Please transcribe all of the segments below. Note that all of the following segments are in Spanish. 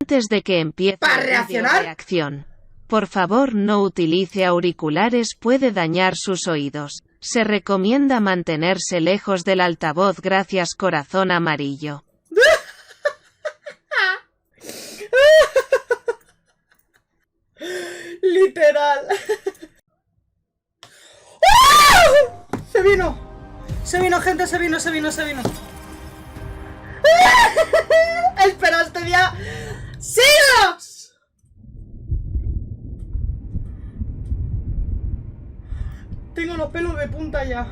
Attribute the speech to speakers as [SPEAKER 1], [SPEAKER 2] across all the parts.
[SPEAKER 1] Antes de que empiece
[SPEAKER 2] ¿Para
[SPEAKER 1] el
[SPEAKER 2] reaccionar?
[SPEAKER 1] reacción, por favor no utilice auriculares, puede dañar sus oídos. Se recomienda mantenerse lejos del altavoz. Gracias, corazón amarillo.
[SPEAKER 2] Literal. Se vino. Se vino, gente, se vino. Espera, este día. ¡Siglos! Tengo los pelos de punta ya.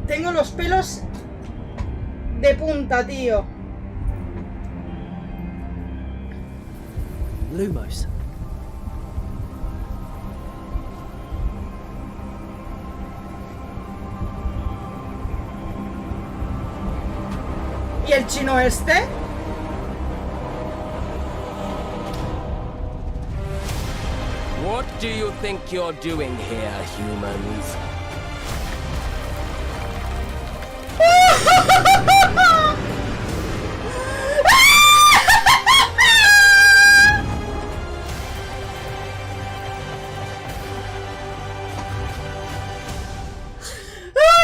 [SPEAKER 2] Tengo los pelos de punta, tío.
[SPEAKER 3] Lumos.
[SPEAKER 2] ¿Y el chino este?
[SPEAKER 4] What do you think you're doing here, humans?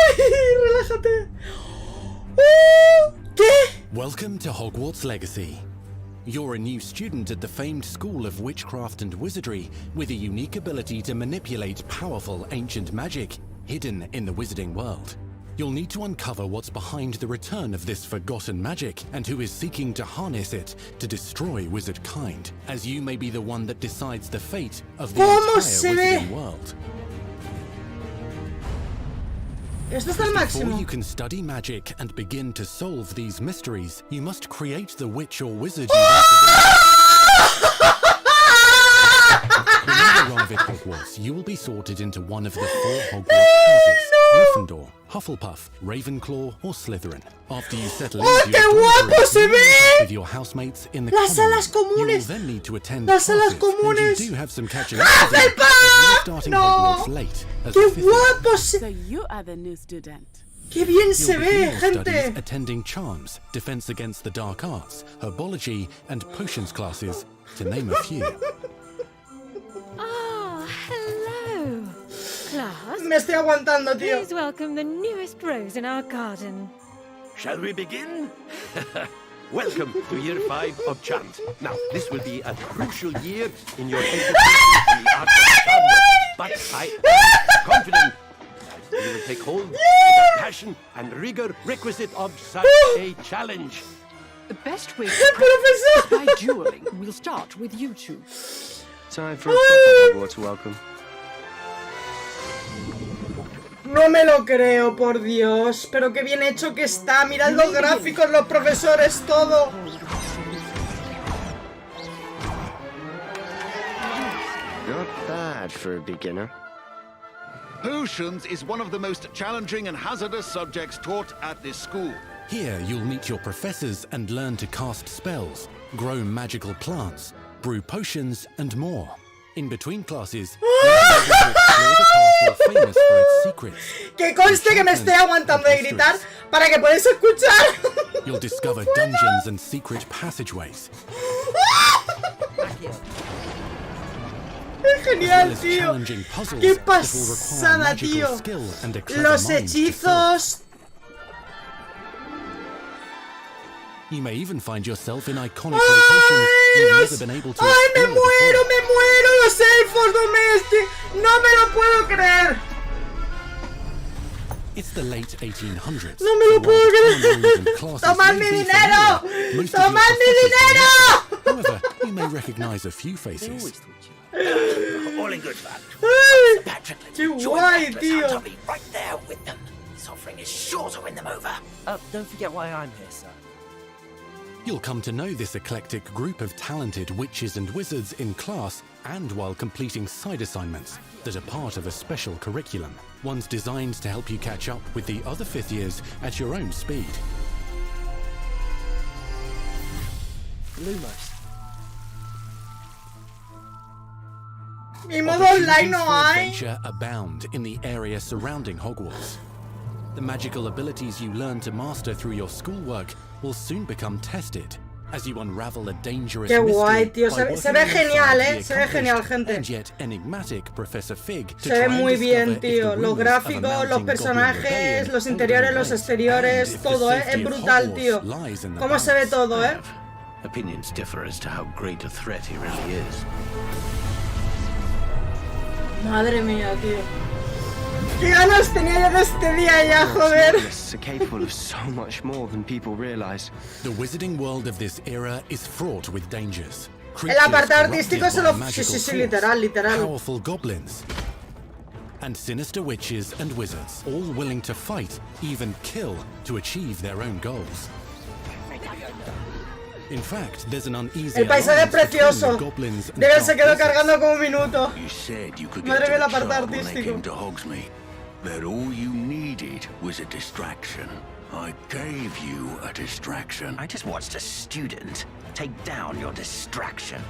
[SPEAKER 2] Relájate. ¿Qué?
[SPEAKER 5] Welcome to Hogwarts Legacy. You're a new student at the famed School of Witchcraft and Wizardry with a unique ability to manipulate powerful ancient magic hidden in the wizarding world. You'll need to uncover what's behind the return of this forgotten magic and who is seeking to harness it to destroy wizard kind, as you may be the one that decides the fate of the entire wizarding world.
[SPEAKER 2] Esto está al máximo.
[SPEAKER 5] Before you can study magic and begin to solve these mysteries, you must create the witch or wizard you want to be. When you arrive at Hogwarts, you will be sorted into one of the 4 Hogwarts houses: Gryffindor, Hufflepuff, Ravenclaw, or Slytherin. After you settle into
[SPEAKER 2] qué
[SPEAKER 5] your
[SPEAKER 2] guapo
[SPEAKER 5] dormitory,
[SPEAKER 2] se
[SPEAKER 5] you will
[SPEAKER 2] ve!
[SPEAKER 5] meet up with your housemates in the
[SPEAKER 2] Las
[SPEAKER 5] common
[SPEAKER 2] salas
[SPEAKER 5] room. You will
[SPEAKER 2] comunes.
[SPEAKER 5] then need to attend
[SPEAKER 2] Las salas
[SPEAKER 5] classes, and
[SPEAKER 2] comunes.
[SPEAKER 5] you do have some catching up to do, as you are starting
[SPEAKER 2] No.
[SPEAKER 5] Hogwarts late as
[SPEAKER 2] ¡Qué
[SPEAKER 5] a fifth year.
[SPEAKER 2] guapo se...
[SPEAKER 6] So you are the new student.
[SPEAKER 2] ¡Qué bien se
[SPEAKER 5] You'll
[SPEAKER 2] ve,
[SPEAKER 5] begin your studies
[SPEAKER 2] gente!
[SPEAKER 5] attending charms, defense against the dark arts, herbology, and potions classes, to name a few.
[SPEAKER 7] Ah, hello, class.
[SPEAKER 2] Me estoy aguantando, tío.
[SPEAKER 7] Please welcome the newest rose in our garden.
[SPEAKER 8] Shall we begin? Welcome to year 5 of chant. Now, this will be a crucial year in your education in the art of chant. But I am confident that you will take hold of the passion and rigor requisite of such a challenge.
[SPEAKER 6] The best way to practice is by dueling. We'll start with you two.
[SPEAKER 3] Time for a proper Hogwarts welcome.
[SPEAKER 2] No me lo creo, por Dios. Pero qué bien hecho que está. Mirad los gráficos, los profesores, todo.
[SPEAKER 3] Not bad for a beginner.
[SPEAKER 9] Potions is one of the most challenging and hazardous subjects taught at this school.
[SPEAKER 5] Here you'll meet your professors and learn to cast spells, grow magical plants, brew potions, and more. In between classes, you'll be able to explore the castle famous for its secrets.
[SPEAKER 2] Que conste que me estoy aguantando de gritar para que podáis escuchar.
[SPEAKER 5] You'll discover dungeons and secret passageways.
[SPEAKER 2] Es genial,
[SPEAKER 5] as
[SPEAKER 2] tío.
[SPEAKER 5] challenging puzzles
[SPEAKER 2] Qué
[SPEAKER 5] that will require
[SPEAKER 2] pasada,
[SPEAKER 5] magical
[SPEAKER 2] tío.
[SPEAKER 5] skill and a clever
[SPEAKER 2] Los
[SPEAKER 5] mind to solve.
[SPEAKER 2] hechizos.
[SPEAKER 5] You may even find yourself in iconic locations you've never been able to
[SPEAKER 2] ¡Ay, me
[SPEAKER 5] explore
[SPEAKER 2] muero,
[SPEAKER 5] before.
[SPEAKER 2] me muero! ¡Los elfos domésticos! ¡No me lo puedo creer!
[SPEAKER 5] It's the late 1800s.
[SPEAKER 2] ¡No me lo
[SPEAKER 5] so
[SPEAKER 2] puedo
[SPEAKER 5] while the common rooms and
[SPEAKER 2] creer!
[SPEAKER 5] classes
[SPEAKER 2] ¡Tomad
[SPEAKER 5] may
[SPEAKER 2] mi
[SPEAKER 5] be
[SPEAKER 2] dinero!
[SPEAKER 5] familiar, most of your
[SPEAKER 2] ¡Tomad mi
[SPEAKER 5] professors
[SPEAKER 2] dinero!
[SPEAKER 5] will not. However, you may recognize a few faces.
[SPEAKER 8] All in good fun.
[SPEAKER 2] ¡Ay!
[SPEAKER 8] Patrick,
[SPEAKER 2] ¡Qué
[SPEAKER 8] join
[SPEAKER 2] guay,
[SPEAKER 8] Atlas.
[SPEAKER 2] tío!
[SPEAKER 8] I'll be right there with them. This offering is sure to win them over.
[SPEAKER 3] Don't forget why I'm here, sir.
[SPEAKER 5] You'll come to know this eclectic group of talented witches and wizards in class and while completing side assignments that are part of a special curriculum, ones designed to help you catch up with the other fifth years at your own speed.
[SPEAKER 3] Lumos.
[SPEAKER 2] Y modo online no
[SPEAKER 5] for
[SPEAKER 2] hay.
[SPEAKER 5] adventure abound in the area surrounding Hogwarts. The magical abilities you learn to master through your schoolwork will soon become tested as you unravel a dangerous
[SPEAKER 2] Qué guay,
[SPEAKER 5] mystery
[SPEAKER 2] tío.
[SPEAKER 5] by
[SPEAKER 2] Se ve
[SPEAKER 5] working
[SPEAKER 2] genial,
[SPEAKER 5] alongside the
[SPEAKER 2] Se ve genial,
[SPEAKER 5] accomplished
[SPEAKER 2] gente.
[SPEAKER 5] and yet enigmatic Professor Fig to
[SPEAKER 2] Se ve
[SPEAKER 5] try and
[SPEAKER 2] muy bien,
[SPEAKER 5] discover if
[SPEAKER 2] tío.
[SPEAKER 5] the
[SPEAKER 2] Los
[SPEAKER 5] rumors of a
[SPEAKER 2] gráficos, los
[SPEAKER 5] mounting
[SPEAKER 2] personajes,
[SPEAKER 5] goblin
[SPEAKER 2] los
[SPEAKER 5] rebellion
[SPEAKER 2] interiores,
[SPEAKER 5] are
[SPEAKER 2] los
[SPEAKER 5] right,
[SPEAKER 2] exteriores,
[SPEAKER 5] and if the
[SPEAKER 2] todo,
[SPEAKER 5] safety
[SPEAKER 2] Es
[SPEAKER 5] of
[SPEAKER 2] brutal,
[SPEAKER 5] Hogwarts
[SPEAKER 2] tío.
[SPEAKER 5] lies in the
[SPEAKER 2] Cómo se ve
[SPEAKER 5] balance.
[SPEAKER 2] todo,
[SPEAKER 8] Opinions differ as to how great a threat he really is.
[SPEAKER 2] Madre mía, tío. Qué ganas tenía yo de este día ya, joder.
[SPEAKER 3] Are capable of so much more than people realize.
[SPEAKER 5] The wizarding world of this era is fraught with dangers.
[SPEAKER 2] El apartado
[SPEAKER 5] Creatures
[SPEAKER 2] artístico
[SPEAKER 5] corrupted
[SPEAKER 2] se lo...
[SPEAKER 5] by
[SPEAKER 2] Sí,
[SPEAKER 5] magical
[SPEAKER 2] sí, sí,
[SPEAKER 5] force,
[SPEAKER 2] literal, literal.
[SPEAKER 5] powerful goblins, and sinister witches and wizards, all willing to fight, even kill, to achieve their own goals. In fact, there's an uneasy
[SPEAKER 2] El paisaje es
[SPEAKER 5] alliance between
[SPEAKER 2] precioso.
[SPEAKER 5] the goblins and
[SPEAKER 2] Debe se
[SPEAKER 5] dark
[SPEAKER 2] quedó
[SPEAKER 5] wizards.
[SPEAKER 2] cargando como un minuto.
[SPEAKER 9] You said you could
[SPEAKER 2] Madre
[SPEAKER 9] get
[SPEAKER 2] mía,
[SPEAKER 9] to
[SPEAKER 2] el
[SPEAKER 9] the
[SPEAKER 2] apartado
[SPEAKER 9] club when they
[SPEAKER 2] artístico.
[SPEAKER 9] came to Hogsmeade. That all you needed was a distraction. I gave you a distraction.
[SPEAKER 10] I just watched a student take down your distraction.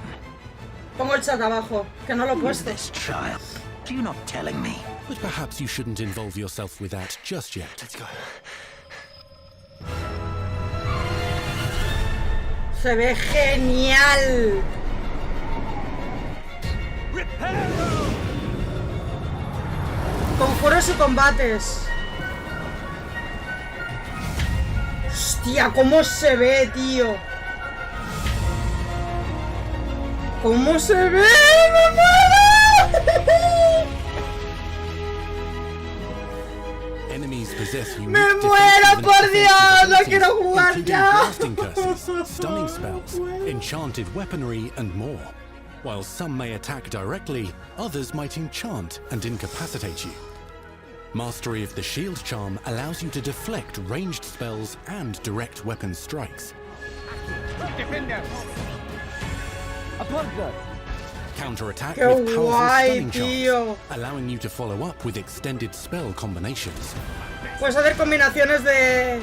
[SPEAKER 2] Pongo el chat abajo, que no lo he puesto.
[SPEAKER 10] This child. Do you not telling me?
[SPEAKER 5] But perhaps you shouldn't involve yourself with that just yet.
[SPEAKER 3] Let's go.
[SPEAKER 2] Se ve genial. Conjuros y combates. Hostia, cómo se ve, tío. ¿Cómo se ve? ¡Me muero!
[SPEAKER 5] Enemies possess unique
[SPEAKER 2] ¡Me
[SPEAKER 5] defensive
[SPEAKER 2] muero,
[SPEAKER 5] and
[SPEAKER 2] por
[SPEAKER 5] offensive
[SPEAKER 2] Dios! ¡No
[SPEAKER 5] abilities,
[SPEAKER 2] quiero jugar
[SPEAKER 5] including
[SPEAKER 2] ya!
[SPEAKER 5] blasting curses, stunning spells, enchanted weaponry, and more. While some may attack directly, others might enchant and incapacitate you. Mastery of the shield charm allows you to deflect ranged spells and direct weapon strikes. Counterattack
[SPEAKER 2] ¡Qué
[SPEAKER 5] with powerful
[SPEAKER 2] guay,
[SPEAKER 5] stunning
[SPEAKER 2] tío!
[SPEAKER 5] charms, allowing you to follow up with extended spell combinations.
[SPEAKER 2] Puedes hacer combinaciones de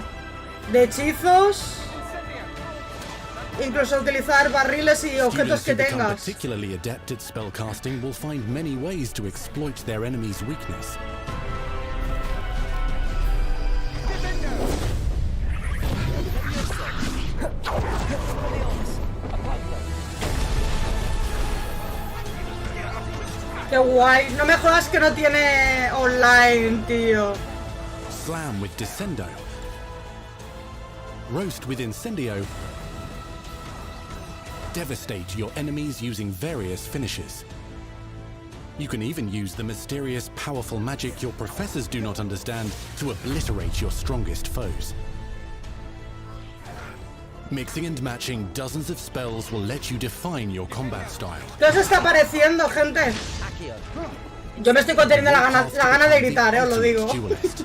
[SPEAKER 2] hechizos. Incluso utilizar barriles y objetos
[SPEAKER 5] Students
[SPEAKER 2] que
[SPEAKER 5] who become
[SPEAKER 2] tengas.
[SPEAKER 5] particularly adept at spellcasting will find many ways to exploit their enemy's weakness.
[SPEAKER 2] ¡Qué guay! No me jodas que no tiene online, tío.
[SPEAKER 5] Slam with Descendo. Roast with Incendio. Devastate your enemies using various finishes. You can even use the mysterious, powerful magic your professors do not understand to obliterate your strongest foes. Mixing and matching dozens of spells will let you define your combat style.
[SPEAKER 2] ¿Qué os está pareciendo, gente? Yo me estoy conteniendo la gana de gritar, os lo digo.
[SPEAKER 5] Duelist.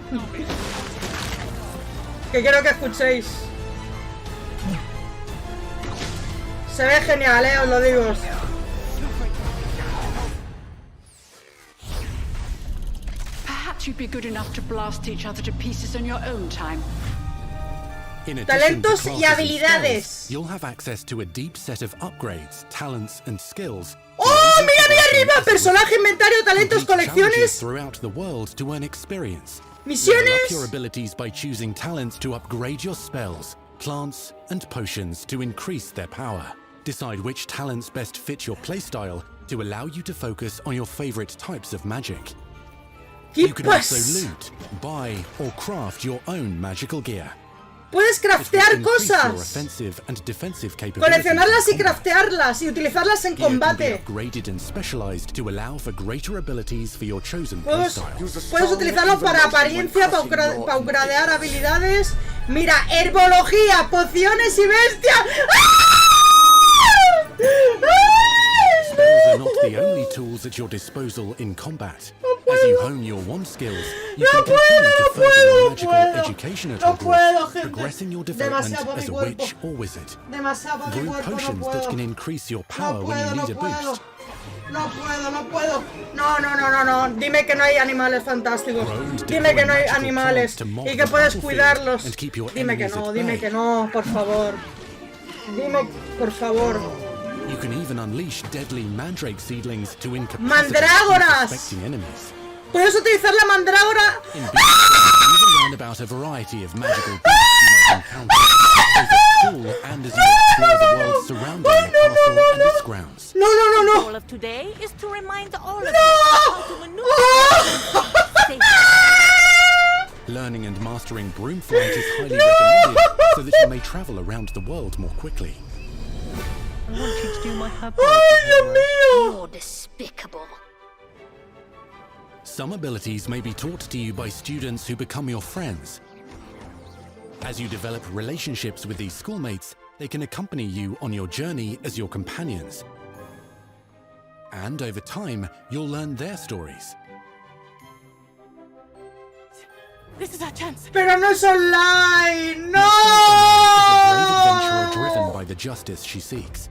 [SPEAKER 2] Que quiero que escuchéis. Se ve genial, os lo digo.
[SPEAKER 6] Perhaps you'd be good enough to blast each other to pieces on your own time.
[SPEAKER 5] In addition to
[SPEAKER 2] Talentos
[SPEAKER 5] classes
[SPEAKER 2] y
[SPEAKER 5] and
[SPEAKER 2] habilidades.
[SPEAKER 5] spells, you'll have access to a deep set of upgrades, talents, and skills.
[SPEAKER 2] ¡Oh, mira, mira arriba! Personaje, inventario, talentos,
[SPEAKER 5] Complete challenges
[SPEAKER 2] colecciones,
[SPEAKER 5] throughout the world to earn experience. Level up
[SPEAKER 2] misiones.
[SPEAKER 5] your abilities by choosing talents to upgrade your spells, plants, and potions to increase their power. Decide which talents best fit your playstyle to allow you to focus on your favorite types of magic.
[SPEAKER 2] ¿Qué
[SPEAKER 5] You can also
[SPEAKER 2] pasa?
[SPEAKER 5] loot, buy, or craft your own magical gear.
[SPEAKER 2] Puedes
[SPEAKER 5] It will
[SPEAKER 2] craftear
[SPEAKER 5] increase your
[SPEAKER 2] cosas.
[SPEAKER 5] offensive and defensive capabilities
[SPEAKER 2] Coleccionarlas y
[SPEAKER 5] in combat.
[SPEAKER 2] craftearlas y utilizarlas en
[SPEAKER 5] Gear can be
[SPEAKER 2] combate.
[SPEAKER 5] upgraded and specialized to allow for greater abilities for your chosen
[SPEAKER 2] Puedes
[SPEAKER 5] playstyle.
[SPEAKER 2] utilizarlo para apariencia, para upgradear habilidades. Mira, herbología, pociones y bestia.
[SPEAKER 5] Spells are not the only tools at your disposal in combat. As you hone your wand skills, you can continue to further your magical education at Hogwarts, progressing your development as a witch or wizard.
[SPEAKER 2] Demasiado para mi
[SPEAKER 5] Brew
[SPEAKER 2] cuerpo, no
[SPEAKER 5] potions that
[SPEAKER 2] puedo.
[SPEAKER 5] can increase your power
[SPEAKER 2] No
[SPEAKER 5] when
[SPEAKER 2] puedo,
[SPEAKER 5] you
[SPEAKER 2] no
[SPEAKER 5] need a
[SPEAKER 2] puedo.
[SPEAKER 5] boost.
[SPEAKER 2] No puedo, no puedo. No, no, no, no, no. Dime que no hay animales fantásticos.
[SPEAKER 5] Grow and
[SPEAKER 2] Dime que no hay
[SPEAKER 5] deploy magical
[SPEAKER 2] animales
[SPEAKER 5] plants to mock
[SPEAKER 2] y
[SPEAKER 5] the
[SPEAKER 2] que puedes
[SPEAKER 5] battlefield
[SPEAKER 2] cuidarlos.
[SPEAKER 5] and keep your
[SPEAKER 2] Dime que
[SPEAKER 5] enemies
[SPEAKER 2] no,
[SPEAKER 5] at
[SPEAKER 2] dime
[SPEAKER 5] bay.
[SPEAKER 2] que no, por favor. Dime, por favor.
[SPEAKER 5] You can even unleash deadly mandrake seedlings to incapacitate
[SPEAKER 2] ¡Mandrágoras!
[SPEAKER 5] unsuspecting enemies.
[SPEAKER 2] ¿Puedes utilizar la mandrágora?
[SPEAKER 5] In Beast, you will learn about a variety of magical beasts you might encounter, both at school and as you explore the world surrounding the castle and its grounds.
[SPEAKER 2] No, no, no,
[SPEAKER 7] The
[SPEAKER 2] no.
[SPEAKER 7] goal of today is to remind all of you how to maneuver safely.
[SPEAKER 5] Learning and mastering broom flight is highly recommended so that you may travel around the world more quickly.
[SPEAKER 10] I want you to do my
[SPEAKER 2] ¡Ay, Dios mío!
[SPEAKER 7] You're despicable.
[SPEAKER 5] Some abilities may be taught to you by students who become your friends. As you develop relationships with these schoolmates, they can accompany you on your journey as your companions. And over time, you'll learn their stories.
[SPEAKER 6] This is our chance.
[SPEAKER 2] Pero no es online. ¡No!
[SPEAKER 5] Is a brave adventurer driven by the justice she seeks.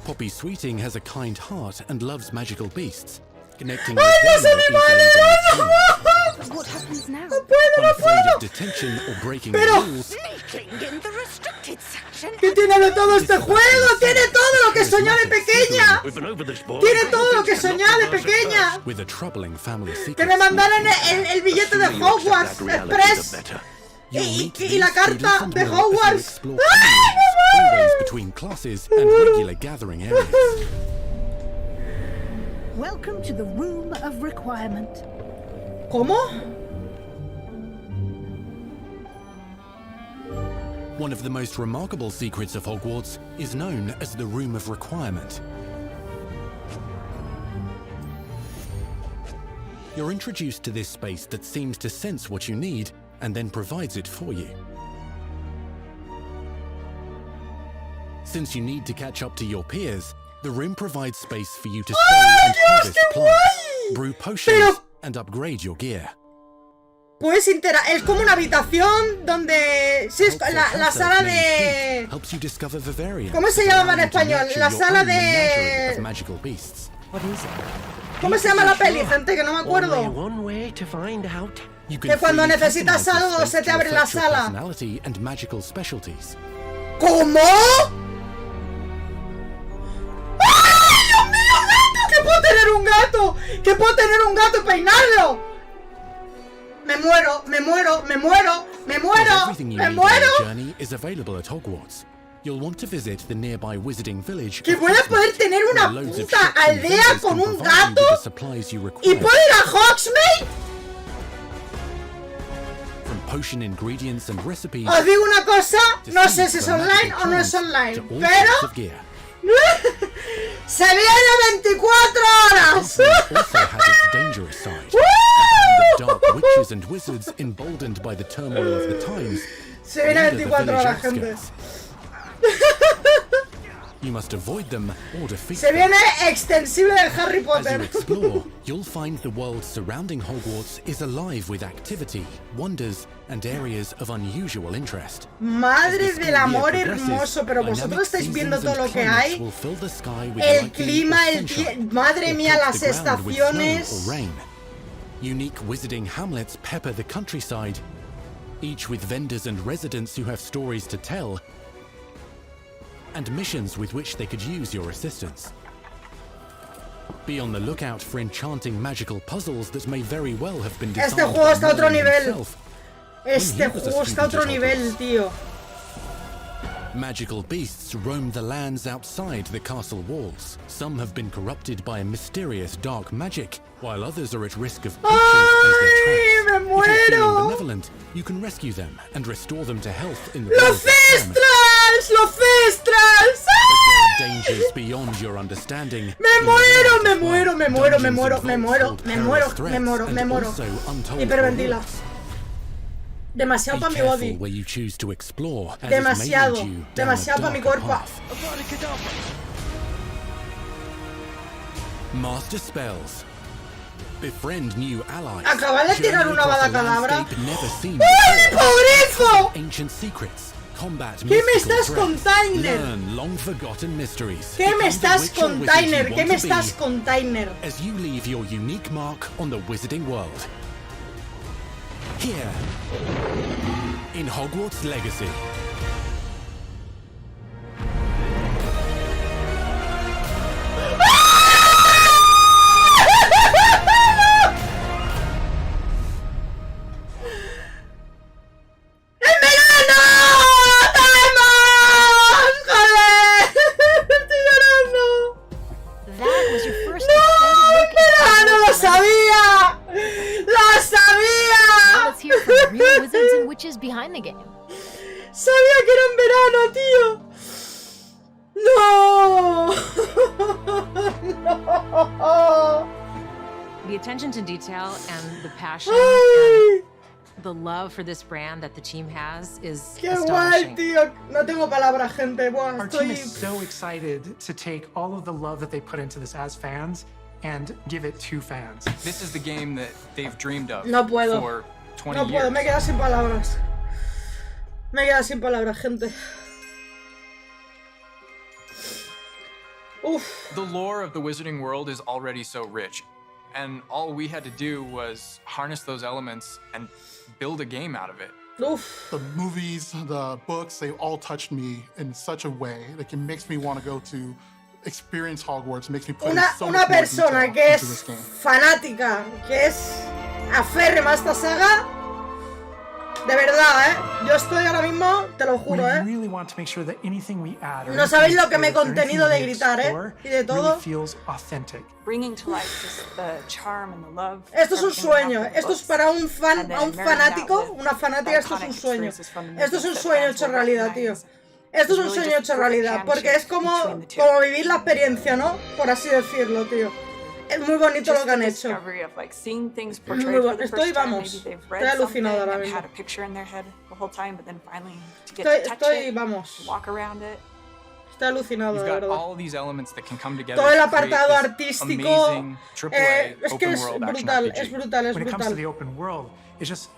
[SPEAKER 5] Poppy Sweeting has a kind heart and loves magical beasts, connecting with them more easily than with humans.
[SPEAKER 6] What happens now?
[SPEAKER 5] Unafraid of detention or breaking the rules,
[SPEAKER 7] Sneaking in the restricted section.
[SPEAKER 2] ¿Qué tiene de todo este juego? Tiene todo lo que soñé de pequeña.
[SPEAKER 8] We've been over this, boy.
[SPEAKER 2] Tiene todo lo que soñé de pequeña.
[SPEAKER 5] with a troubling family
[SPEAKER 2] Que
[SPEAKER 5] secret.
[SPEAKER 2] me mandaran el billete de Hogwarts Express.
[SPEAKER 5] You'll meet
[SPEAKER 2] Y
[SPEAKER 5] these
[SPEAKER 2] la
[SPEAKER 5] students
[SPEAKER 2] carta
[SPEAKER 5] and
[SPEAKER 2] de
[SPEAKER 5] more as you
[SPEAKER 2] Hogwarts.
[SPEAKER 5] explore communities, always between classes and regular gathering areas.
[SPEAKER 6] Welcome to the Room of Requirement.
[SPEAKER 2] ¿Cómo?
[SPEAKER 5] One of the most remarkable secrets of Hogwarts is known as the Room of Requirement. You're introduced to this space that seems to sense what you need and then provides it for you. Since you need to catch up to your peers, the room provides space for you to sow and harvest plants, brew potions, and upgrade your gear.
[SPEAKER 2] Puedes es como una habitación donde... Sí, es la sala de...
[SPEAKER 5] Helps you discover Vivarium.
[SPEAKER 2] ¿Cómo se llama en español? La sala de...
[SPEAKER 5] Magical beasts.
[SPEAKER 2] ¿Cómo se llama la peli, gente? Que no me acuerdo.
[SPEAKER 8] One way to find out.
[SPEAKER 2] Que cuando necesitas algo se te abre la sala.
[SPEAKER 5] And magical specialties.
[SPEAKER 2] ¿Cómo? ¡Ay, Dios mío, gato! ¡Que puedo tener un gato! ¡Que puedo tener un gato y peinarlo! Me muero, me muero, me muero, me muero, me muero.
[SPEAKER 5] Journey is available at Hogwarts. You'll want to visit the nearby wizarding village.
[SPEAKER 2] Que voy a poder tener una puta aldea con un gato y puedo ir a Hogsmeade.
[SPEAKER 5] From potion ingredients and recipes.
[SPEAKER 2] Os digo una cosa, no sé si es online o no es online, pero se viene 24 horas.
[SPEAKER 5] Also has its dangerous side. Dark witches and wizards emboldened by the turmoil of the times.
[SPEAKER 2] Se viene 24 horas, gente.
[SPEAKER 5] You must avoid them or defeat
[SPEAKER 2] Se viene extensible del Harry
[SPEAKER 5] As
[SPEAKER 2] Potter.
[SPEAKER 5] you explore, you'll find the world surrounding Hogwarts is alive with activity, wonders, and areas of unusual interest.
[SPEAKER 2] Madre del amor hermoso, pero vosotros estáis viendo todo lo que hay. El clima, el tiempo. Madre mía, las estaciones.
[SPEAKER 5] Unique wizarding hamlets pepper the countryside, each with vendors and residents who have stories to tell, and missions with which they could use your assistance. Be on the lookout for enchanting magical puzzles that may very well have been designed
[SPEAKER 2] Este juego está a otro
[SPEAKER 5] by Merlin
[SPEAKER 2] nivel.
[SPEAKER 5] himself.
[SPEAKER 2] Este juego está a otro nivel, tío.
[SPEAKER 5] Magical beasts roam the lands outside the castle walls. Some have been corrupted by a mysterious dark magic, while others are at risk of poachers as their traps.
[SPEAKER 2] ¡Me
[SPEAKER 5] If you're feeling
[SPEAKER 2] muero!
[SPEAKER 5] benevolent, you can rescue them and restore them to health in the
[SPEAKER 2] ¡Los
[SPEAKER 5] world of experiment.
[SPEAKER 2] cestras! ¡Los cestras!
[SPEAKER 5] But there are dangers beyond your understanding.
[SPEAKER 2] Me muero, me muero, me muero, me muero, me muero, me muero, me muero, me muero. Hiperventila. Demasiado para mi body.
[SPEAKER 5] Where you choose to explore, as
[SPEAKER 2] Demasiado,
[SPEAKER 5] it may lead you down a
[SPEAKER 2] demasiado para mi
[SPEAKER 5] darker
[SPEAKER 2] cuerpo.
[SPEAKER 5] path. Master spells. Befriend new allies.
[SPEAKER 2] Acabas de tirar
[SPEAKER 5] Journey
[SPEAKER 2] una
[SPEAKER 5] across a
[SPEAKER 2] badacadabra.
[SPEAKER 5] landscape never seen
[SPEAKER 2] ¡Ay,
[SPEAKER 5] before.
[SPEAKER 2] hipogrifo!
[SPEAKER 5] Ancient secrets. Combat
[SPEAKER 2] ¿Qué me
[SPEAKER 5] mystical
[SPEAKER 2] estás
[SPEAKER 5] threats.
[SPEAKER 2] contando?
[SPEAKER 5] Learn long forgotten mysteries.
[SPEAKER 2] ¿Qué me
[SPEAKER 5] Become the
[SPEAKER 2] estás
[SPEAKER 5] witch or wizard you
[SPEAKER 2] container?
[SPEAKER 5] want
[SPEAKER 2] ¿Qué me
[SPEAKER 5] to be
[SPEAKER 2] estás container?
[SPEAKER 5] as you leave your unique mark on the wizarding world. Here in Hogwarts Legacy.
[SPEAKER 11] is behind the game.
[SPEAKER 2] Sabía que era en verano, tío. No. No.
[SPEAKER 12] The attention to detail and the passion
[SPEAKER 2] Ay.
[SPEAKER 12] and the love for this brand that the team has is
[SPEAKER 2] Qué
[SPEAKER 12] astonishing.
[SPEAKER 2] guay, tío. No tengo palabras, gente. Buah,
[SPEAKER 13] Our team is so excited to take all of the love that they put into this as fans and give it to fans.
[SPEAKER 14] This is the game that they've dreamed of
[SPEAKER 2] No puedo.
[SPEAKER 14] for 20
[SPEAKER 2] No
[SPEAKER 14] years.
[SPEAKER 2] puedo, me quedo sin palabras. Me quedo sin palabras, gente. Uf.
[SPEAKER 14] The lore of the Wizarding World is already so rich, and all we had to do was harness those elements and build a game out of it.
[SPEAKER 2] Uf.
[SPEAKER 15] The movies, the books, they all touched me in such a way that it makes me want to go to experience Hogwarts, makes me put in so
[SPEAKER 2] Una
[SPEAKER 15] much more
[SPEAKER 2] persona
[SPEAKER 15] detail
[SPEAKER 2] que
[SPEAKER 15] into
[SPEAKER 2] es
[SPEAKER 15] this game.
[SPEAKER 2] fanática, que es aférrima a esta saga, de verdad, yo estoy ahora mismo, te lo juro,
[SPEAKER 13] We really want to make sure that anything we add or
[SPEAKER 2] no sabéis lo que me he
[SPEAKER 13] anything we
[SPEAKER 2] contenido de
[SPEAKER 13] explore
[SPEAKER 2] gritar, y de todo.
[SPEAKER 13] really feels authentic.
[SPEAKER 6] Bringing to life just the charm and the love.
[SPEAKER 2] Esto es un sueño, esto es para un fan, a un fanático, una fanática, esto es un sueño. Esto es un sueño hecho realidad, tío. Esto es un sueño hecho realidad, porque es como vivir la experiencia, ¿no? Por así decirlo, tío. Es muy bonito lo que han hecho. Muy bueno. Estoy, vamos, estoy alucinada ahora mismo. Estoy, vamos. Estoy alucinado,
[SPEAKER 14] You've
[SPEAKER 2] de
[SPEAKER 14] got
[SPEAKER 2] verdad.
[SPEAKER 14] all of these elements that can come together
[SPEAKER 2] Todo el
[SPEAKER 14] to create
[SPEAKER 2] apartado
[SPEAKER 14] this
[SPEAKER 2] artístico,
[SPEAKER 14] amazing AAA
[SPEAKER 2] es que
[SPEAKER 14] open
[SPEAKER 2] es
[SPEAKER 14] world action
[SPEAKER 2] brutal,
[SPEAKER 14] RPG.
[SPEAKER 2] es brutal, es
[SPEAKER 13] When it comes to
[SPEAKER 2] brutal.
[SPEAKER 13] the open world,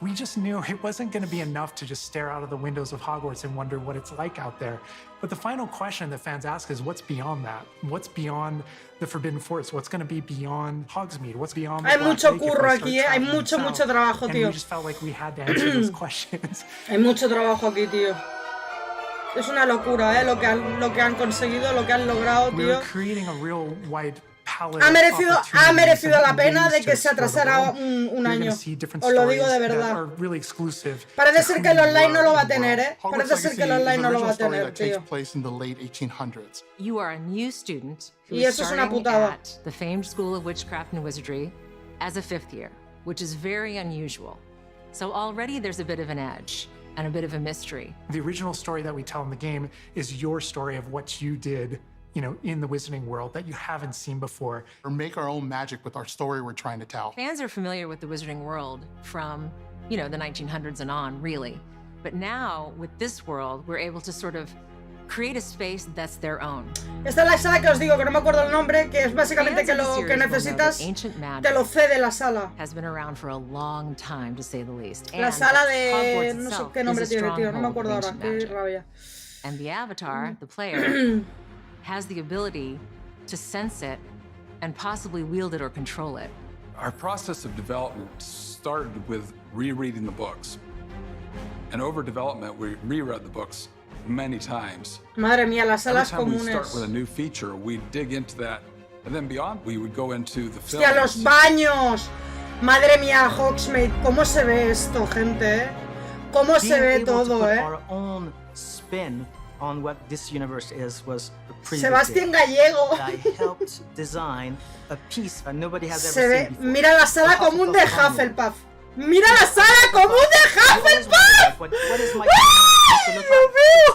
[SPEAKER 13] we just knew it wasn't going to be enough to just stare out of the windows of Hogwarts and wonder what it's like out there. But the final question that fans ask is, what's beyond that? What's beyond the Forbidden Forest? What's going to be beyond Hogsmeade? What's beyond the
[SPEAKER 2] Hay
[SPEAKER 13] Black
[SPEAKER 2] mucho
[SPEAKER 13] Lake if we
[SPEAKER 2] curro
[SPEAKER 13] start
[SPEAKER 2] aquí, hay
[SPEAKER 13] traveling
[SPEAKER 2] mucho,
[SPEAKER 13] south?
[SPEAKER 2] mucho trabajo,
[SPEAKER 13] And
[SPEAKER 2] tío.
[SPEAKER 13] we just felt like we had to answer those questions.
[SPEAKER 2] Hay mucho trabajo aquí, tío. Es una locura, lo que han conseguido, lo que han logrado,
[SPEAKER 13] We were
[SPEAKER 2] tío.
[SPEAKER 13] creating a real wide palette
[SPEAKER 2] Ha
[SPEAKER 13] of
[SPEAKER 2] merecido
[SPEAKER 13] opportunities
[SPEAKER 2] la
[SPEAKER 13] and
[SPEAKER 2] pena
[SPEAKER 13] ways
[SPEAKER 2] de
[SPEAKER 13] to
[SPEAKER 2] que se
[SPEAKER 13] explore the
[SPEAKER 2] atrasara
[SPEAKER 13] world.
[SPEAKER 2] un
[SPEAKER 13] You're gonna
[SPEAKER 2] año.
[SPEAKER 13] see different
[SPEAKER 2] Os lo digo de
[SPEAKER 13] stories that
[SPEAKER 2] verdad.
[SPEAKER 13] are really exclusive
[SPEAKER 2] Parece
[SPEAKER 13] to
[SPEAKER 2] ser
[SPEAKER 13] who
[SPEAKER 2] que el
[SPEAKER 13] you
[SPEAKER 2] online
[SPEAKER 13] are
[SPEAKER 2] no lo va a
[SPEAKER 13] in the
[SPEAKER 2] tener,
[SPEAKER 13] world.
[SPEAKER 15] Hogwarts
[SPEAKER 2] Parece ser que el
[SPEAKER 15] Legacy
[SPEAKER 2] online
[SPEAKER 15] is
[SPEAKER 2] no
[SPEAKER 15] an
[SPEAKER 2] lo va
[SPEAKER 15] original
[SPEAKER 2] a
[SPEAKER 15] story
[SPEAKER 2] tener,
[SPEAKER 15] that takes
[SPEAKER 2] tío.
[SPEAKER 15] place in the late 1800s.
[SPEAKER 12] You are a new student who
[SPEAKER 2] Y
[SPEAKER 12] is
[SPEAKER 2] eso es una
[SPEAKER 12] starting
[SPEAKER 2] putada.
[SPEAKER 12] at the famed School of Witchcraft and Wizardry as a 5th year, which is very unusual. So already there's a bit of an edge and a bit of a mystery.
[SPEAKER 13] The original story that we tell in the game is your story of what you did, in the Wizarding World that you haven't seen before.
[SPEAKER 15] Or make our own magic with our story we're trying to tell.
[SPEAKER 12] Fans are familiar with the Wizarding World from, the 1900s and on, really. But now, with this world, we're able to sort of create a space that's their own.
[SPEAKER 2] Esta es la sala que os digo, que no me acuerdo el nombre, que es básicamente que lo que necesitas te lo cede la sala.
[SPEAKER 12] Has been around for a long time, to say the least.
[SPEAKER 2] La
[SPEAKER 12] And
[SPEAKER 2] sala de...
[SPEAKER 12] Hogwarts
[SPEAKER 2] no sé
[SPEAKER 12] itself
[SPEAKER 2] qué nombre
[SPEAKER 12] is a
[SPEAKER 2] tiene, tío, no me
[SPEAKER 12] stronghold
[SPEAKER 2] acuerdo
[SPEAKER 12] of
[SPEAKER 2] ahora,
[SPEAKER 12] ancient
[SPEAKER 2] qué
[SPEAKER 12] magic.
[SPEAKER 2] rabia.
[SPEAKER 12] And the avatar, the player, has the ability to sense it and possibly wield it or control it.
[SPEAKER 16] Our process of development started with rereading the books. And over development, we reread the books many times.
[SPEAKER 2] Madre mía, las
[SPEAKER 16] Every
[SPEAKER 2] salas
[SPEAKER 16] time we start
[SPEAKER 2] comunes.
[SPEAKER 16] with a new feature, we dig into that. And then beyond, we would go into the
[SPEAKER 2] Hostia, los
[SPEAKER 16] films.
[SPEAKER 2] baños. Madre mía, Hogsmeade, ¿cómo se ve esto, gente? ¿Cómo se ve todo,
[SPEAKER 17] Our own spin on what this universe was previously.
[SPEAKER 2] Sebastián Gallego.
[SPEAKER 17] I helped design a piece that nobody has
[SPEAKER 2] Se
[SPEAKER 17] ever
[SPEAKER 2] ve,
[SPEAKER 17] seen before.
[SPEAKER 2] mira la sala común de Hufflepuff. Mira la sala común de Hufflepuff.
[SPEAKER 17] What is my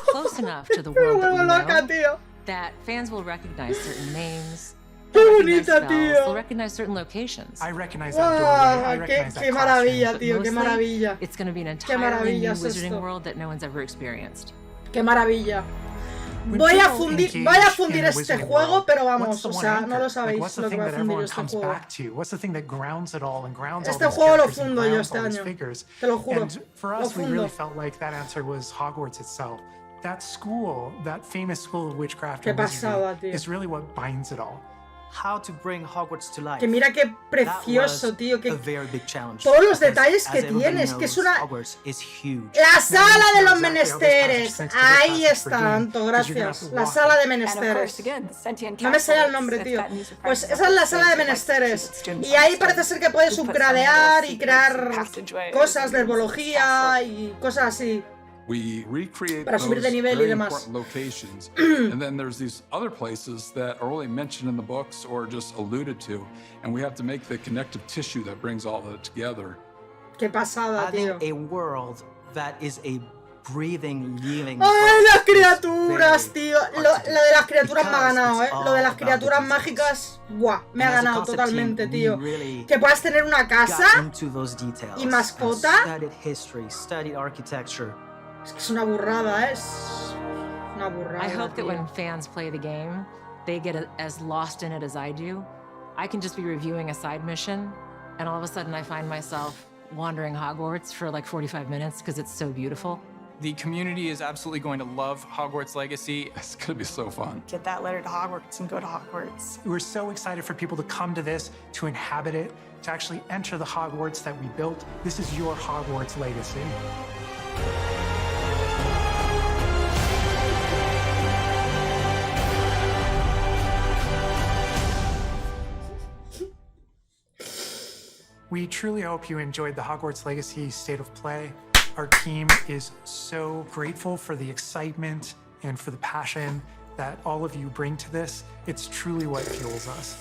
[SPEAKER 12] Close enough to the world that we
[SPEAKER 2] vuelvo loca,
[SPEAKER 12] know
[SPEAKER 2] tío.
[SPEAKER 12] that fans will recognize certain names.
[SPEAKER 2] Qué
[SPEAKER 12] They'll recognize
[SPEAKER 2] bonita,
[SPEAKER 12] spells,
[SPEAKER 2] tío.
[SPEAKER 12] They'll recognize certain locations.
[SPEAKER 13] I recognize that doorway. I
[SPEAKER 2] ¡Guau!
[SPEAKER 13] recognize
[SPEAKER 2] ¡Qué
[SPEAKER 13] that
[SPEAKER 2] maravilla,
[SPEAKER 13] classroom.
[SPEAKER 2] tío! ¡Qué
[SPEAKER 12] Mostly,
[SPEAKER 2] maravilla!
[SPEAKER 12] It's going to be an
[SPEAKER 2] Qué
[SPEAKER 12] entirely new
[SPEAKER 2] maravilla es
[SPEAKER 12] Wizarding
[SPEAKER 2] esto.
[SPEAKER 12] World that no one's ever experienced.
[SPEAKER 2] ¡Qué maravilla!
[SPEAKER 13] When
[SPEAKER 2] Voy a
[SPEAKER 13] people
[SPEAKER 2] fundir
[SPEAKER 13] engage in the
[SPEAKER 2] este
[SPEAKER 13] Wizarding
[SPEAKER 2] juego,
[SPEAKER 13] World,
[SPEAKER 2] pero
[SPEAKER 13] what's
[SPEAKER 2] vamos,
[SPEAKER 13] the
[SPEAKER 2] o
[SPEAKER 13] one
[SPEAKER 2] sea,
[SPEAKER 13] anchor?
[SPEAKER 2] no lo
[SPEAKER 13] Like,
[SPEAKER 2] sabéis
[SPEAKER 13] what's the
[SPEAKER 2] lo
[SPEAKER 13] thing
[SPEAKER 2] que va a
[SPEAKER 13] that
[SPEAKER 2] fundir
[SPEAKER 13] everyone
[SPEAKER 2] este
[SPEAKER 13] comes
[SPEAKER 2] juego.
[SPEAKER 13] back to? What's the thing that grounds it all and grounds
[SPEAKER 2] Este
[SPEAKER 13] all these
[SPEAKER 2] juego lo
[SPEAKER 13] characters and
[SPEAKER 2] fundo yo
[SPEAKER 13] grounds
[SPEAKER 2] este
[SPEAKER 13] all these
[SPEAKER 2] año.
[SPEAKER 13] figures?
[SPEAKER 2] Te lo juro.
[SPEAKER 13] And for
[SPEAKER 2] Lo
[SPEAKER 13] us, we really
[SPEAKER 2] fundo.
[SPEAKER 13] felt like that answer was Hogwarts itself. That school, that famous school of witchcraft
[SPEAKER 2] Qué
[SPEAKER 13] and
[SPEAKER 2] pasada,
[SPEAKER 13] wizardry,
[SPEAKER 2] tío.
[SPEAKER 13] is really what binds it all.
[SPEAKER 17] How to bring Hogwarts to life.
[SPEAKER 2] Que mira qué precioso,
[SPEAKER 17] That was
[SPEAKER 2] tío. Que
[SPEAKER 17] a very big challenge.
[SPEAKER 2] todos los
[SPEAKER 17] Because,
[SPEAKER 2] detalles que
[SPEAKER 17] as everybody
[SPEAKER 2] tienes, que es
[SPEAKER 17] knows,
[SPEAKER 2] una...
[SPEAKER 17] Hogwarts is huge.
[SPEAKER 2] La sala de los
[SPEAKER 13] Exactly how this
[SPEAKER 2] menesteres.
[SPEAKER 13] passage thanks to this
[SPEAKER 2] Ahí
[SPEAKER 13] passage
[SPEAKER 2] está,
[SPEAKER 13] for doing,
[SPEAKER 2] Anto,
[SPEAKER 13] 'cause you're gonna
[SPEAKER 2] gracias.
[SPEAKER 13] have to
[SPEAKER 2] La
[SPEAKER 13] walk
[SPEAKER 2] sala de
[SPEAKER 6] And of
[SPEAKER 2] menesteres.
[SPEAKER 6] course, again, the sentient
[SPEAKER 2] No me
[SPEAKER 6] castle,
[SPEAKER 2] sale el nombre,
[SPEAKER 6] it's
[SPEAKER 2] tío.
[SPEAKER 6] got new surprises
[SPEAKER 2] Pues
[SPEAKER 6] up
[SPEAKER 2] esa es la
[SPEAKER 6] there,
[SPEAKER 2] sala de
[SPEAKER 6] so like
[SPEAKER 2] menesteres.
[SPEAKER 6] students
[SPEAKER 2] Y ahí
[SPEAKER 6] also
[SPEAKER 2] parece ser que puedes
[SPEAKER 6] we put some
[SPEAKER 2] upgradear
[SPEAKER 6] little
[SPEAKER 2] y crear
[SPEAKER 6] passageways
[SPEAKER 2] cosas de
[SPEAKER 6] and
[SPEAKER 2] herbología y cosas así.
[SPEAKER 16] We recreate
[SPEAKER 2] Para subir
[SPEAKER 16] those
[SPEAKER 2] de nivel y
[SPEAKER 16] very
[SPEAKER 2] demás.
[SPEAKER 16] important locations. And then there's these other places that are only mentioned in the books or just alluded to. And we have to make the connective tissue that brings all of it together.
[SPEAKER 2] Qué pasada,
[SPEAKER 17] Adding
[SPEAKER 2] tío.
[SPEAKER 17] a world that is a breathing, living.
[SPEAKER 2] ¡Ay, las criaturas, tío! Lo de las criaturas me ha ganado, ¿eh? Lo de las criaturas mágicas, ¡buah! Me ha ganado totalmente, tío. Que puedas tener una casa y mascota. Es que es una burrada, ¿eh? Es una burrada.
[SPEAKER 12] I hope that
[SPEAKER 2] tío.
[SPEAKER 12] when fans play the game, they get as lost in it as I do. I can just be reviewing a side mission, and all of a sudden I find myself wandering Hogwarts for like 45 minutes because it's so beautiful.
[SPEAKER 14] The community is absolutely going to love Hogwarts Legacy.
[SPEAKER 16] It's gonna be so fun.
[SPEAKER 11] Get that letter to Hogwarts and go to Hogwarts.
[SPEAKER 13] We're so excited for people to come to this, to inhabit it, to actually enter the Hogwarts that we built. This is your Hogwarts Legacy. We truly hope you enjoyed the Hogwarts Legacy State of Play. Our team is so grateful for the excitement and for the passion that all of you bring to this. It's truly what fuels us.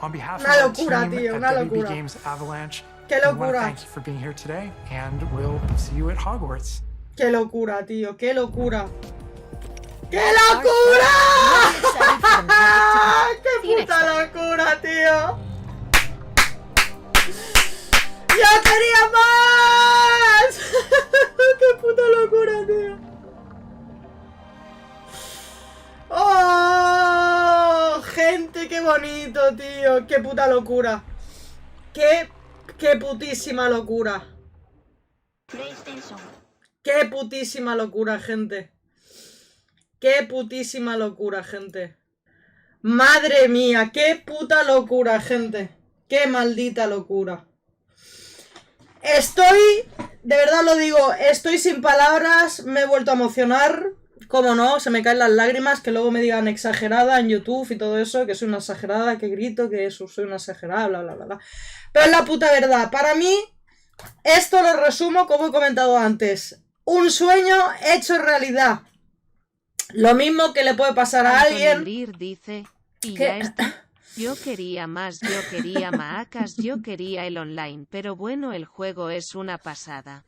[SPEAKER 13] On behalf of our team at WB Games Avalanche, we want to thank you for being here today, and we'll see you at Hogwarts.
[SPEAKER 2] ¡Qué locura, tío! ¡Qué locura! ¡Qué locura! ¡Qué puta locura, tío! ¡Yo quería más! ¡Qué puta locura, tío! ¡Oh! Gente, qué bonito, tío. ¡Qué puta locura! ¡Qué putísima locura! ¡Qué putísima locura, gente! ¡Qué putísima locura, gente! ¡Madre mía! ¡Qué puta locura, gente! ¡Qué maldita locura! Estoy, de verdad lo digo, estoy sin palabras, me he vuelto a emocionar, como no, se me caen las lágrimas, que luego me digan exagerada en YouTube y todo eso, que soy una exagerada, que grito, que soy una exagerada, bla, bla, bla, bla. Pero es la puta verdad, para mí, esto lo resumo como he comentado antes, un sueño hecho realidad. Lo mismo que le puede pasar a alguien...
[SPEAKER 1] Dice, y ya está. Yo quería más, yo quería maacas, yo quería el online, pero bueno, el juego es una pasada.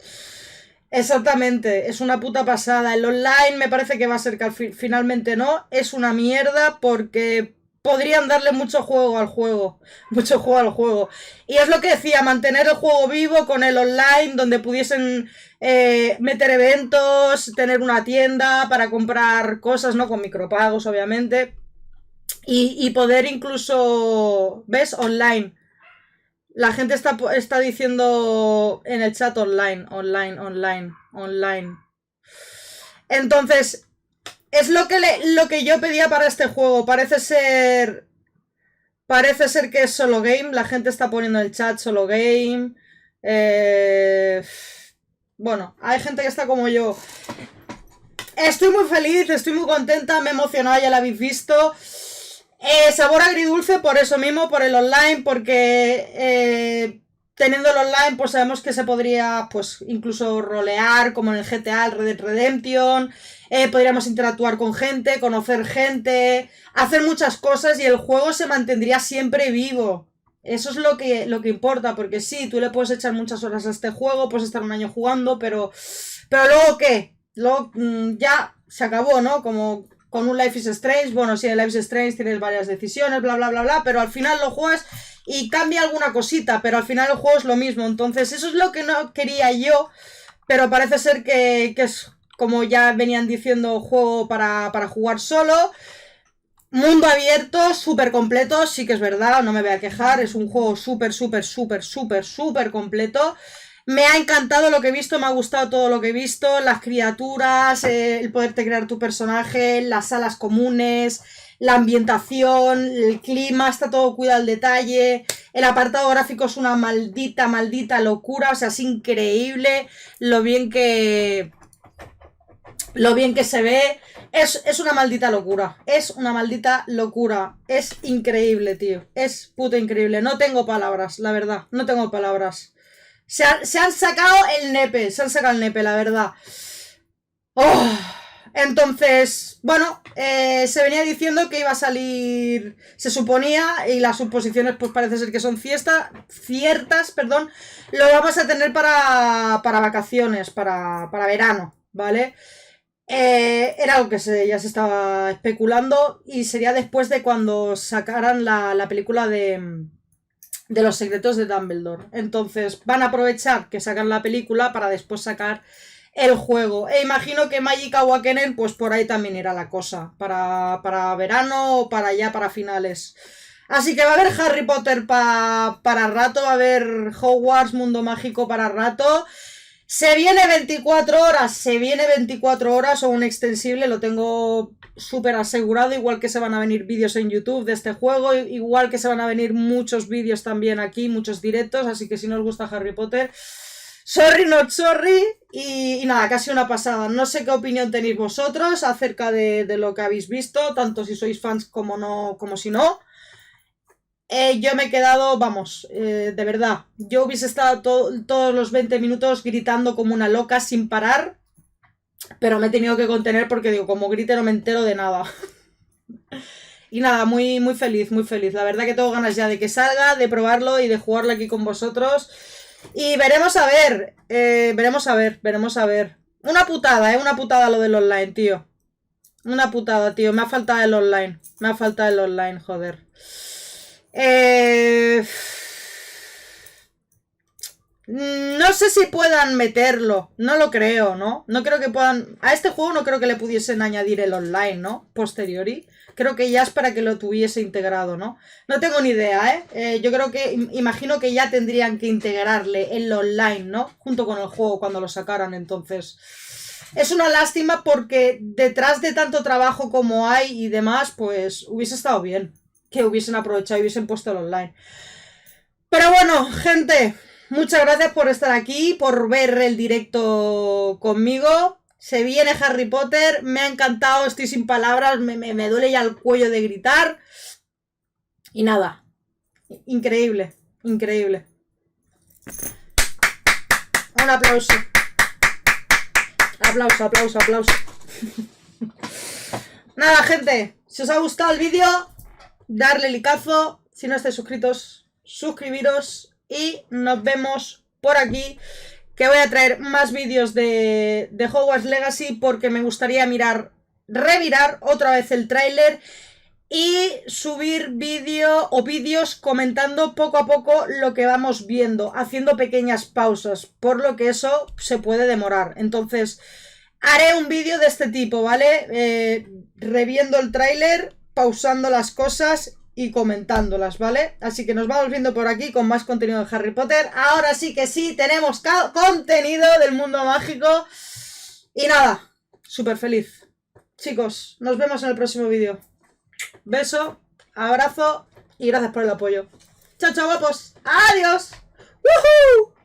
[SPEAKER 2] Exactamente, es una puta pasada. El online me parece que va a ser que finalmente no, es una mierda porque podrían darle mucho juego al juego. Mucho juego al juego. Y es lo que decía, mantener el juego vivo con el online, donde pudiesen meter eventos, tener una tienda para comprar cosas, ¿no? Con micropagos, obviamente. Y poder incluso, ¿ves? Online. La gente está diciendo en el chat online. Entonces, es lo que yo pedía para este juego. Parece ser que es solo game. La gente está poniendo en el chat solo game. Bueno, hay gente que está como yo. Estoy muy feliz, estoy muy contenta, me he emocionado, ya lo habéis visto. Sabor agridulce por eso mismo, por el online, porque teniendo el online pues sabemos que se podría pues incluso rolear como en el GTA, el Red Dead Redemption, podríamos interactuar con gente, conocer gente, hacer muchas cosas y el juego se mantendría siempre vivo. Eso es lo que importa, porque sí, tú le puedes echar muchas horas a este juego, puedes estar un año jugando, pero luego ¿qué? Luego ya se acabó, ¿no? Como... con un Life is Strange, bueno, sí, en Life is Strange tienes varias decisiones, bla, bla, bla, bla, pero al final lo juegas y cambia alguna cosita, pero al final el juego es lo mismo. Entonces, eso es lo que no quería yo, pero parece ser que es, como ya venían diciendo, juego para jugar solo. Mundo abierto, súper completo, sí que es verdad, no me voy a quejar, es un juego súper completo. Me ha encantado lo que he visto, me ha gustado todo lo que he visto, las criaturas, el poderte crear tu personaje, las salas comunes, la ambientación, el clima, está todo cuidado al detalle, el apartado gráfico es una maldita locura, o sea, es increíble lo bien que se ve, es una maldita locura, es increíble, tío, es puto increíble, no tengo palabras, la verdad, no tengo palabras. Se han sacado el nepe, la verdad. Oh, Entonces, bueno, se venía diciendo que iba a salir, se suponía, y las suposiciones pues parece ser que son ciertas, perdón, lo vamos a tener para vacaciones, para verano, ¿vale? Era algo que ya se estaba especulando y sería después de cuando sacaran la película de los secretos de Dumbledore. Entonces van a aprovechar que sacan la película para después sacar el juego. E imagino que Magic Awakening, pues por ahí también irá la cosa. Para verano o para allá, para finales. Así que va a haber Harry Potter para rato. Va a haber Hogwarts, Mundo Mágico para rato. Se viene 24 horas. Se viene 24 horas o un extensible. Lo tengo súper asegurado. Igual que se van a venir vídeos en YouTube de este juego. Igual que se van a venir muchos vídeos también aquí. Muchos directos. Así que si no os gusta Harry Potter... Sorry, not sorry. Y nada, casi una pasada. No sé qué opinión tenéis vosotros acerca de lo que habéis visto, tanto si sois fans como no, como si no. Yo me he quedado, vamos, de verdad. Yo hubiese estado todos los 20 minutos gritando como una loca sin parar. Pero me he tenido que contener porque digo, como grite no me entero de nada. Y nada, muy, muy feliz, muy feliz. La verdad que tengo ganas ya de que salga, de probarlo y de jugarlo aquí con vosotros. Y veremos a ver, veremos a ver. Una putada lo del online, tío. Una putada, tío, me ha faltado el online, joder. No sé si puedan meterlo, no lo creo, ¿no? No creo que puedan... A este juego no creo que le pudiesen añadir el online, ¿no? Posteriori. Creo que ya es para que lo tuviese integrado, ¿no? No tengo ni idea, ¿eh? Yo creo que... Imagino que ya tendrían que integrarle el online, ¿no? Junto con el juego cuando lo sacaran, entonces... Es una lástima porque detrás de tanto trabajo como hay y demás, pues hubiese estado bien que hubiesen aprovechado y hubiesen puesto el online. Pero bueno, gente... Muchas gracias por estar aquí, por ver el directo conmigo. Se viene Harry Potter, me ha encantado, estoy sin palabras, me duele ya el cuello de gritar. Y nada, increíble, increíble. Un aplauso. Aplauso, aplauso, aplauso. Nada, gente, si os ha gustado el vídeo, darle likeazo. Si no estáis suscritos, suscribiros. Y nos vemos por aquí, que voy a traer más vídeos de Hogwarts Legacy porque me gustaría revirar otra vez el tráiler y subir vídeos comentando poco a poco lo que vamos viendo, haciendo pequeñas pausas, por lo que eso se puede demorar. Entonces, haré un vídeo de este tipo, ¿vale? Reviendo el tráiler, pausando las cosas y comentándolas, ¿vale? Así que nos vamos viendo por aquí con más contenido de Harry Potter. Ahora sí que sí, tenemos contenido del mundo mágico. Y nada, súper feliz. Chicos, nos vemos en el próximo vídeo. Beso, abrazo y gracias por el apoyo. Chao, chao, guapos. Adiós. ¡Woohoo!